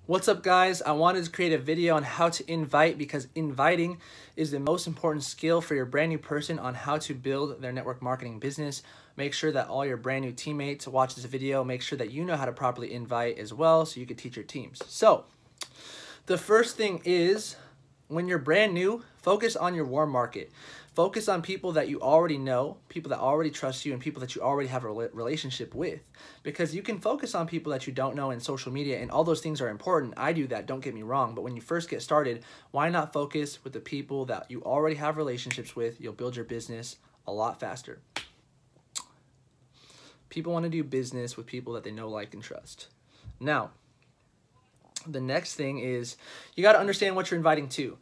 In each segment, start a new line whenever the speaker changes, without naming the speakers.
What's up, guys? I wanted to create a video on how to invite, because inviting is the most important skill for your brand new person on how to build their network marketing business. Make sure that all your brand new teammates watch this video. Make sure that you know how to properly invite as well so you can teach your teams. So the first thing is, when you're brand new, focus on your warm market. Focus on people that you already know, people that already trust you, and people that you already have a relationship with. Because you can focus on people that you don't know in social media, and all those things are important. I do that, don't get me wrong. But when you first get started, why not focus with the people that you already have relationships with? You'll build your business a lot faster. People want to do business with people that they know, like, and trust. Now, the next thing is you got to understand what you're inviting to.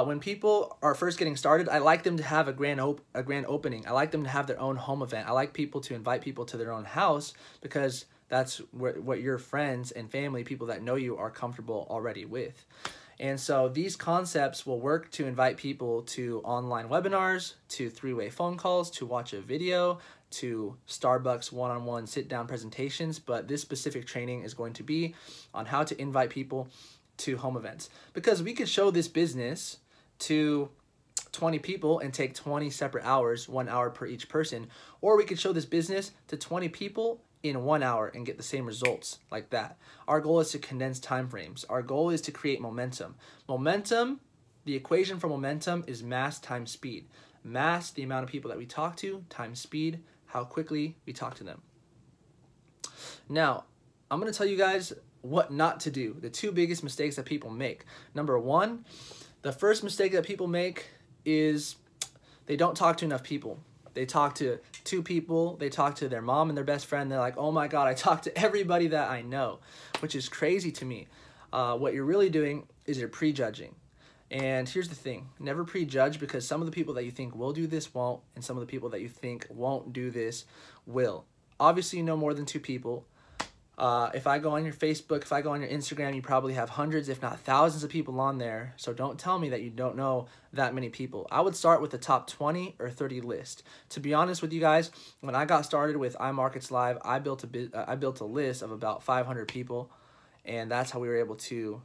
When people are first getting started, I like them to have a grand opening. I like them to have their own home event. I like people to invite people to their own house, because that's what your friends and family, people that know you, are comfortable already with. And so these concepts will work to invite people to online webinars, to three-way phone calls, to watch a video, to Starbucks one-on-one sit-down presentations. But this specific training is going to be on how to invite people to home events, because we could show this business to 20 people and take 20 separate hours, 1 hour per each person, or we could show this business to 20 people in 1 hour and get the same results like that. Our goal is to condense time frames. Our goal is to create momentum. Momentum, the equation for momentum is mass times speed. Mass, the amount of people that we talk to, times speed, how quickly we talk to them. Now, I'm going to tell you guys what not to do, the two biggest mistakes that people make. Number one, the first mistake that people make is they don't talk to enough people. They talk to 2 people, they talk to their mom and their best friend, they're like, oh my God, I talk to everybody that I know, which is crazy to me. What you're really doing is you're prejudging. And here's the thing, never prejudge, because some of the people that you think will do this won't, and some of the people that you think won't do this will. Obviously, you know more than 2 people. If I go on your Facebook, if I go on your Instagram, you probably have hundreds, if not thousands of people on there. So don't tell me that you don't know that many people. I would start with the top 20 or 30 list. To be honest with you guys, when I got started with iMarkets Live, I built a list of about 500 people, and that's how we were able to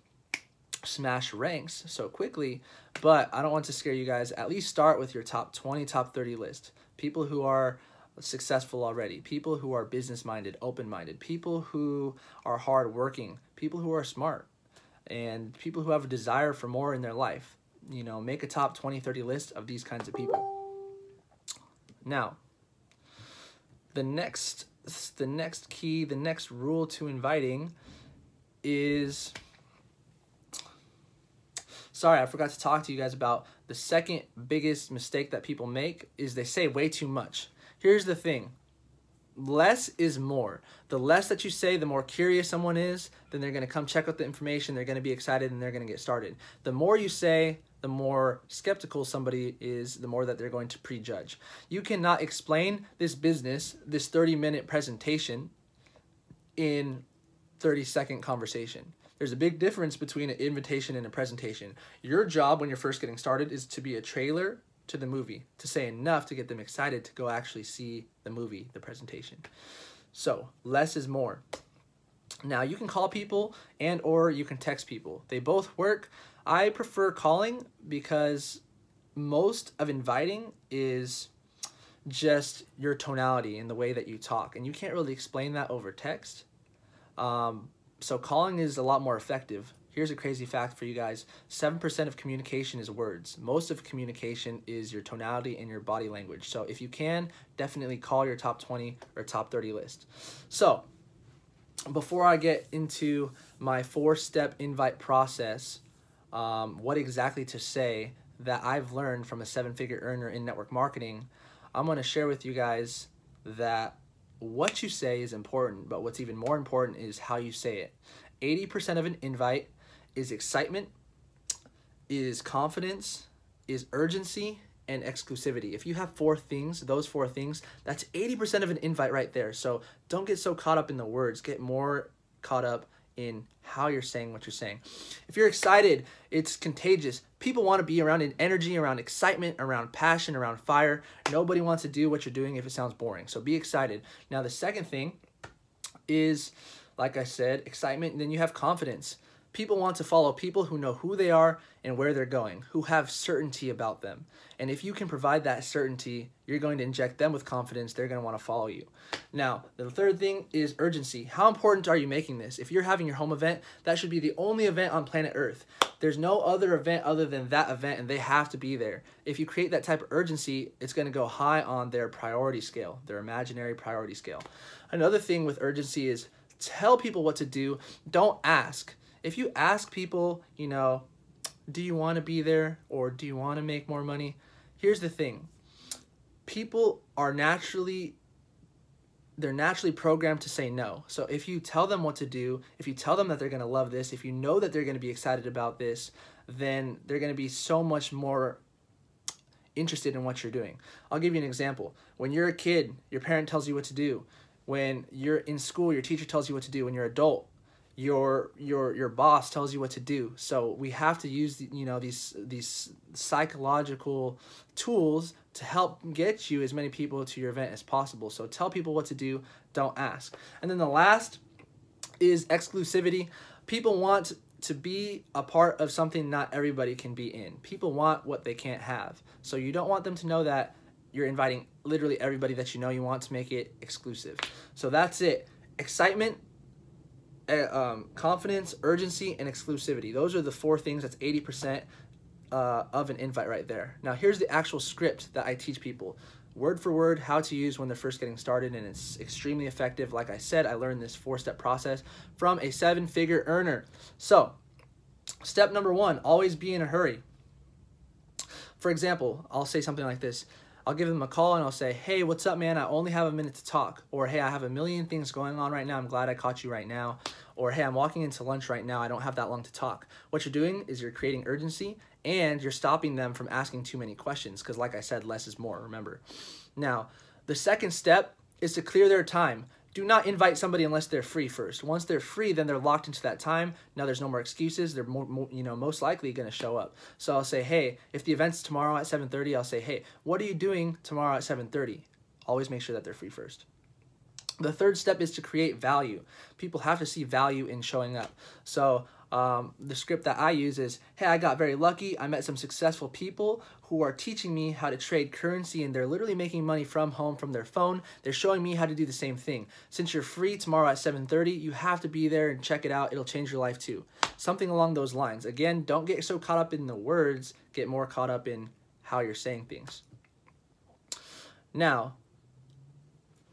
smash ranks so quickly. But I don't want to scare you guys. At least start with your top 20, top 30 list. People who are successful already, people who are business-minded, open-minded, people who are hard-working, people who are smart, and people who have a desire for more in their life. You know, make a top 20, 30 list of these kinds of people. Now, the next key, the next rule to inviting is, sorry, I forgot to talk to you guys about the second biggest mistake that people make, is they say way too much. Here's the thing, less is more. The less that you say, the more curious someone is, then they're gonna come check out the information, they're gonna be excited, and they're gonna get started. The more you say, the more skeptical somebody is, the more that they're going to prejudge. You cannot explain this business, this 30-minute presentation, in 30-second conversation. There's a big difference between an invitation and a presentation. Your job when you're first getting started is to be a trailer to the movie, to say enough to get them excited to go actually see the movie, the presentation. So less is more. Now, you can call people and or you can text people. They both work. I prefer calling, because most of inviting is just your tonality and the way that you talk, and you can't really explain that over text. So calling is a lot more effective. Here's a crazy fact for you guys. 7% of communication is words. Most of communication is your tonality and your body language. So if you can, definitely call your top 20 or top 30 list. So before I get into my 4-step invite process, what exactly to say that I've learned from a 7-figure earner in network marketing, I'm going to share with you guys that what you say is important, but what's even more important is how you say it. 80% of an invite is excitement, is confidence, is urgency, and exclusivity. If you have 4 things, those 4 things, that's 80% of an invite right there. So don't get so caught up in the words. Get more caught up in how you're saying what you're saying. If you're excited, it's contagious. People want to be around energy, around excitement, around passion, around fire. Nobody wants to do what you're doing if it sounds boring. So be excited. Now, the second thing is, like I said, excitement, and then you have confidence. People want to follow people who know who they are and where they're going, who have certainty about them. And if you can provide that certainty, you're going to inject them with confidence. They're going to want to follow you. Now, the third thing is urgency. How important are you making this? If you're having your home event, that should be the only event on planet Earth. There's no other event other than that event, and they have to be there. If you create that type of urgency, it's going to go high on their priority scale, their imaginary priority scale. Another thing with urgency is tell people what to do. Don't ask. If you ask people, you know, do you want to be there or do you want to make more money? Here's the thing. People are naturally programmed to say no. So if you tell them what to do, if you tell them that they're going to love this, if you know that they're going to be excited about this, then they're going to be so much more interested in what you're doing. I'll give you an example. When you're a kid, your parent tells you what to do. When you're in school, your teacher tells you what to do. When you're an adult, your boss tells you what to do. So we have to use, you know, these psychological tools to help get you as many people to your event as possible. So tell people what to do, don't ask. And then the last is exclusivity. People want to be a part of something not everybody can be in. People want what they can't have. So you don't want them to know that you're inviting literally everybody that you know. You want to make it exclusive. So that's it. Excitement, confidence, urgency, and exclusivity. Those are the 4 things. That's 80% of an invite right there. Now here's the actual script that I teach people, word for word, how to use when they're first getting started, and it's extremely effective. Like I said, I learned this 4-step process from a 7-figure earner. So step number 1, always be in a hurry. For example, I'll say something like this. I'll give them a call and I'll say, hey, what's up, man? I only have a minute to talk. Or, hey, I have a million things going on right now. I'm glad I caught you right now. Or, hey, I'm walking into lunch right now. I don't have that long to talk. What you're doing is you're creating urgency and you're stopping them from asking too many questions because, like I said, less is more, remember. Now, the second step is to clear their time. Do not invite somebody unless they're free first. Once they're free, then they're locked into that time. Now there's no more excuses. They're most likely going to show up. So I'll say, hey, if the event's tomorrow at 7:30, I'll say, hey, what are you doing tomorrow at 7:30? Always make sure that they're free first. The third step is to create value. People have to see value in showing up. So the script that I use is, hey, I got very lucky. I met some successful people who are teaching me how to trade currency, and they're literally making money from home from their phone. They're showing me how to do the same thing. Since you're free tomorrow at 7:30, you have to be there and check it out. It'll change your life too. Something along those lines. Again, don't get so caught up in the words. Get more caught up in how you're saying things. Now,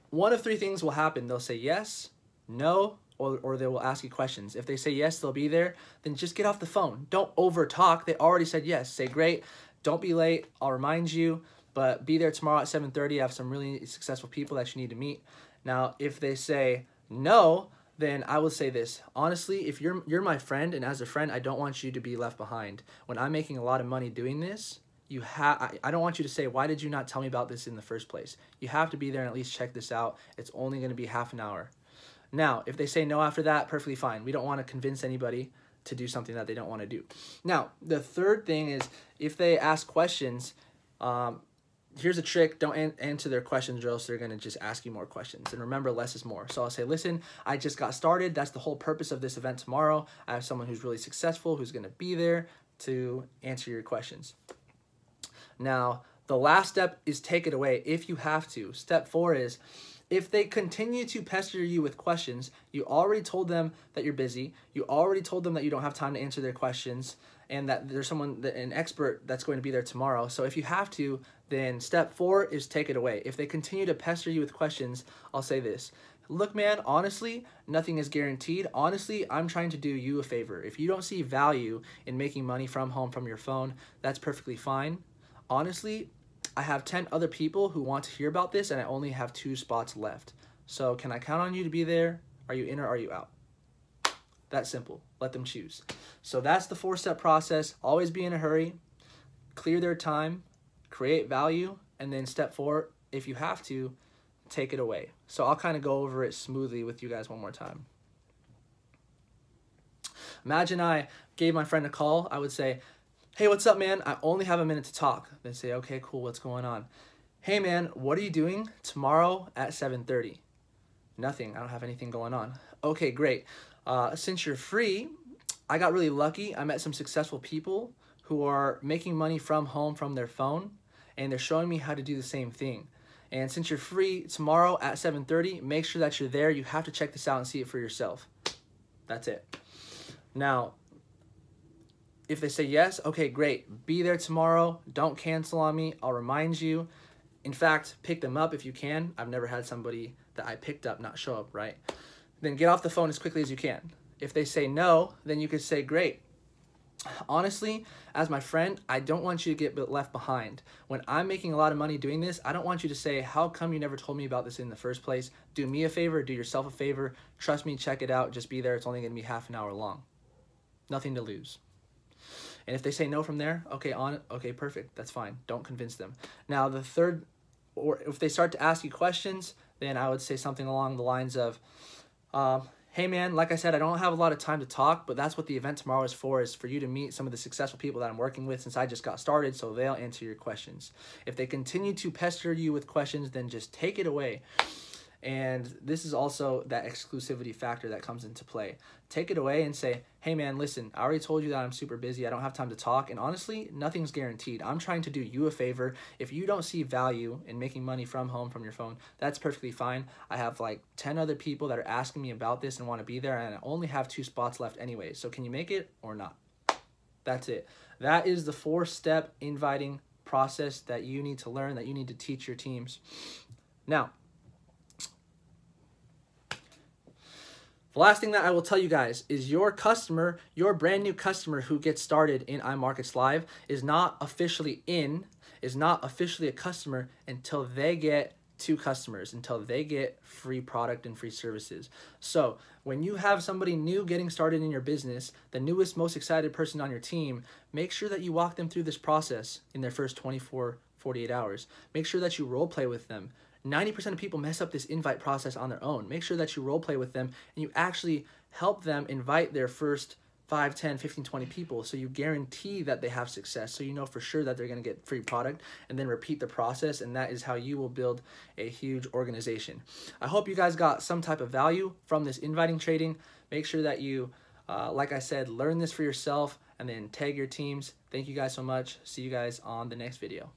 one of 3 things will happen. They'll say yes, no, or they will ask you questions. If they say yes, they'll be there, then just get off the phone. Don't over talk. They already said yes. Say, great, don't be late. I'll remind you, but be there tomorrow at 7:30. I have some really successful people that you need to meet. Now, if they say no, then I will say this. Honestly, if you're my friend, and as a friend, I don't want you to be left behind. When I'm making a lot of money doing this, I don't want you to say, why did you not tell me about this in the first place? You have to be there and at least check this out. It's only going to be half an hour. Now, if they say no after that, perfectly fine. We don't want to convince anybody to do something that they don't want to do. Now, the third thing is if they ask questions, here's a trick. Don't answer their questions or else they're going to just ask you more questions. And remember, less is more. So I'll say, listen, I just got started. That's the whole purpose of this event tomorrow. I have someone who's really successful who's going to be there to answer your questions. Now, the last step is take it away if you have to. Step 4 is if they continue to pester you with questions, you already told them that you're busy. You already told them that you don't have time to answer their questions and that there's an expert that's going to be there tomorrow. So if you have to, then step 4 is take it away. If they continue to pester you with questions, I'll say this. Look, man, honestly, nothing is guaranteed. Honestly, I'm trying to do you a favor. If you don't see value in making money from home from your phone, that's perfectly fine. Honestly, I have 10 other people who want to hear about this and I only have 2 spots left. So can I count on you to be there? Are you in or are you out? That simple. Let them choose. So that's the 4-step process. Always be in a hurry, clear their time, create value, and then step 4, if you have to, take it away. So I'll kind of go over it smoothly with you guys one more time. Imagine I gave my friend a call. I would say, hey, what's up, man? I only have a minute to talk. They say, okay, cool, what's going on? Hey, man, what are you doing tomorrow at 7:30? Nothing, I don't have anything going on. Okay, great. Since you're free, I got really lucky. I met some successful people who are making money from home from their phone, and they're showing me how to do the same thing. And since you're free tomorrow at 7:30, make sure that you're there. You have to check this out and see it for yourself. That's it. Now, if they say yes, okay, great. Be there tomorrow. Don't cancel on me. I'll remind you. In fact, pick them up if you can. I've never had somebody that I picked up not show up, right? Then get off the phone as quickly as you can. If they say no, then you could say, great. Honestly, as my friend, I don't want you to get left behind. When I'm making a lot of money doing this, I don't want you to say, how come you never told me about this in the first place? Do me a favor, do yourself a favor. Trust me, check it out. Just be there. It's only going to be half an hour long. Nothing to lose. And if they say no from there, okay, perfect. That's fine. Don't convince them. Now, the third, or if they start to ask you questions, then I would say something along the lines of, hey man, like I said, I don't have a lot of time to talk, but that's what the event tomorrow is for you to meet some of the successful people that I'm working with since I just got started, so they'll answer your questions. If they continue to pester you with questions, then just take it away. And this is also that exclusivity factor that comes into play. Take it away and say, hey man, listen, I already told you that I'm super busy. I don't have time to talk. And honestly, nothing's guaranteed. I'm trying to do you a favor. If you don't see value in making money from home, from your phone, that's perfectly fine. I have like 10 other people that are asking me about this and want to be there. And I only have 2 spots left anyway. So can you make it or not? That's it. That is the 4-step inviting process that you need to learn, that you need to teach your teams. Now, the last thing that I will tell you guys is your customer, your brand new customer who gets started in iMarkets Live is not officially a customer until they get 2 customers, until they get free product and free services. So when you have somebody new getting started in your business, the newest, most excited person on your team, make sure that you walk them through this process in their first 24, 48 hours. Make sure that you role play with them. 90% of people mess up this invite process on their own. Make sure that you role play with them and you actually help them invite their first 5, 10, 15, 20 people, so you guarantee that they have success, so you know for sure that they're going to get free product, and then repeat the process, and that is how you will build a huge organization. I hope you guys got some type of value from this inviting trading. Make sure that you, like I said, learn this for yourself and then tag your teams. Thank you guys so much. See you guys on the next video.